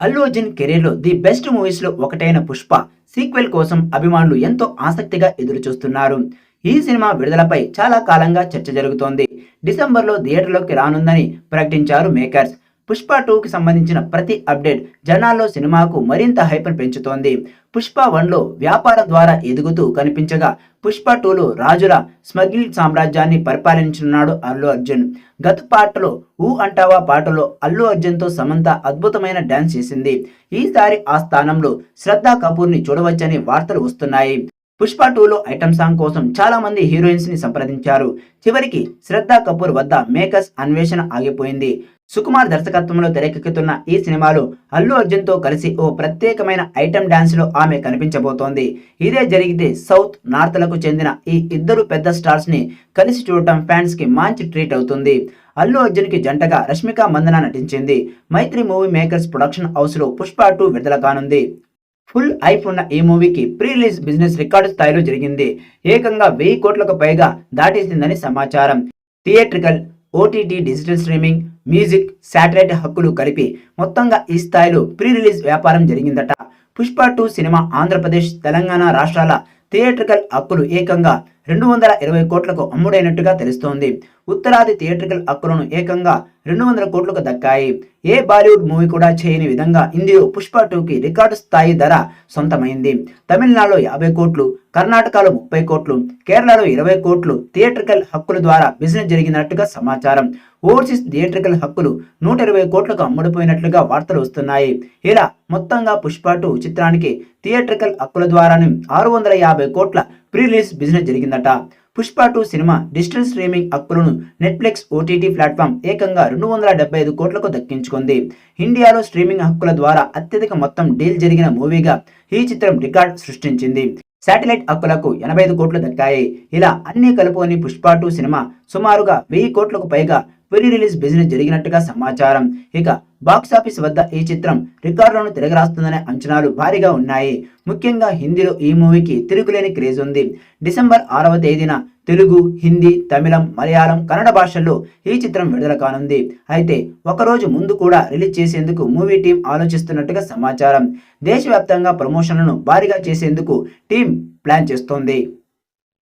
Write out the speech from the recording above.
అల్లు అర్జున్ కెరీర్‌లో the best మూవీస్‌లో ఒకటైన 'పుష్ప' సీక్వెల్ కోసం అభిమానులు ఎంతో ఆసక్తిగా ఎదురుచూస్తున్నారు. ఈ సినిమా విడుదలపై చాలా కాలంగా చర్చ జరుగుతోంది. డిసెంబర్‌లో థియేటర్‌లోకి రానుందని ప్రకటించారు మేకర్స్. 'పుష్ప 2'కి సంబంధించిన ప్రతి అప్డేట్ జనాల్లో సినిమాకు మరింత హైప్‌ని పెంచుతోంది. 'పుష్ప 1'లో వ్యాపారం ద్వారా ఎదుగుతూ కనిపించగా 'పుష్ప 2'లో రాజుల స్మగ్లింగ్ సామ్రాజ్యాన్ని పరిపాలించనున్నాడు అల్లు అర్జున్. గత పాటలో 'ఊ అంటావా' పాటలో అల్లు అర్జున్‌తో సమంత అద్భుతమైన డాన్స్ చేసింది. ఈసారి ఆ స్థానంలో శ్రద్ధా కపూర్‌ని చూడవచ్చని వార్తలు వస్తున్నాయి. 'పుష్ప 2'లో ఐటెం సాంగ్ కోసం చాలా మంది హీరోయిన్స్‌ని సంప్రదించారు. చివరికి శ్రద్ధా కపూర్ వద్ద మేకర్స్ అన్వేషణ ఆగిపోయింది. సుకుమార్ దర్శకత్వంలో తెరకెక్కుతున్న ఈ సినిమాలో అల్లు అర్జున్‌తో కలిసి ఓ ప్రత్యేకమైన ఐటెం డాన్స్‌లో ఆమె కనిపించబోతోంది. ఇదే జరిగితే సౌత్, నార్త్‌లకు చెందిన ఈ ఇద్దరు పెద్ద స్టార్స్‌ని కలిసి చూడటం ఫ్యాన్స్‌కి మంచి ట్రీట్ అవుతుంది. అల్లు అర్జున్‌కి జంటగా రష్మిక మందన నటించింది. మైత్రి మూవీ మేకర్స్ ప్రొడక్షన్ హౌస్‌లో 'పుష్ప 2' విడుదల కానుంది. ఫుల్ హైప్ ఉన్న ఈ మూవీకి ప్రీ రిలీజ్ బిజినెస్ రికార్డు స్థాయిలో జరిగింది. ఏకంగా 1000 కోట్లకు పైగా దాటేసిందని సమాచారం. Theatrical, OTT, digital streaming, music, satellite హక్కులు కలిపి మొత్తంగా ఈ స్థాయిలో ప్రీ రిలీజ్ వ్యాపారం జరిగిందట. 'పుష్ప 2' సినిమా ఆంధ్రప్రదేశ్, తెలంగాణ రాష్ట్రాల థియేట్రికల్ హక్కులు ఏకంగా 220 కోట్లకు అమ్ముడైనట్టుగా తెలుస్తోంది. ఉత్తరాది థియేట్రికల్ హక్కులను ఏకంగా 200 కోట్లకు దక్కాయి. ఏ బాలీవుడ్ మూవీ కూడా చేయని విధంగా ఇందులో 'పుష్ప 2'కి రికార్డు స్థాయి ధర సొంతమైంది. తమిళనాడులో 50 కోట్లు, కర్ణాటకలో 30 కోట్లు, కేరళలో 20 కోట్లు థియేట్రికల్ హక్కుల ద్వారా బిజినెస్ జరిగినట్టుగా సమాచారం. ఓవర్సీస్ థియేట్రికల్ హక్కులు 120 కోట్లకు అమ్ముడుపోయినట్లుగా వార్తలు వస్తున్నాయి. ఇలా మొత్తంగా 'పుష్ప 2' చిత్రానికి థియేట్రికల్ హక్కుల ద్వారానే 650 కోట్ల ప్రీ రిలీజ్ బిజినెస్ జరిగిందట. 'పుష్ప 2' సినిమా డిజిటల్ స్ట్రీమింగ్ హక్కులను నెట్ఫ్లిక్స్ ఓటీటీ ప్లాట్ఫామ్ ఏకంగా 275 కోట్లకు దక్కించుకుంది. ఇండియాలో స్ట్రీమింగ్ హక్కుల ద్వారా అత్యధిక మొత్తం డీల్ జరిగిన మూవీగా ఈ చిత్రం రికార్డ్ సృష్టించింది. శాటిలైట్ హక్కులకు 85 కోట్లు దక్కాయి. ఇలా అన్ని కలుపుకొని 'పుష్ప 2' సినిమా సుమారుగా 1000 కోట్లకు పైగా ప్రీ రిలీజ్ బిజినెస్ జరిగినట్టుగా సమాచారం. ఇక బాక్సాఫీస్ వద్ద ఈ చిత్రం రికార్డులను తిరగరాస్తుందనే అంచనాలు భారీగా ఉన్నాయి. ముఖ్యంగా హిందీలో ఈ మూవీకి తిరుగులేని క్రేజ్ ఉంది. డిసెంబర్ 6వ తేదీన తెలుగు, హిందీ, తమిళం, మలయాళం, కన్నడ భాషల్లో ఈ చిత్రం విడుదల కానుంది. అయితే ఒకరోజు ముందు కూడా రిలీజ్ చేసేందుకు మూవీ టీం ఆలోచిస్తున్నట్టుగా సమాచారం. దేశవ్యాప్తంగా ప్రమోషన్లను భారీగా చేసేందుకు టీం ప్లాన్ చేస్తోంది.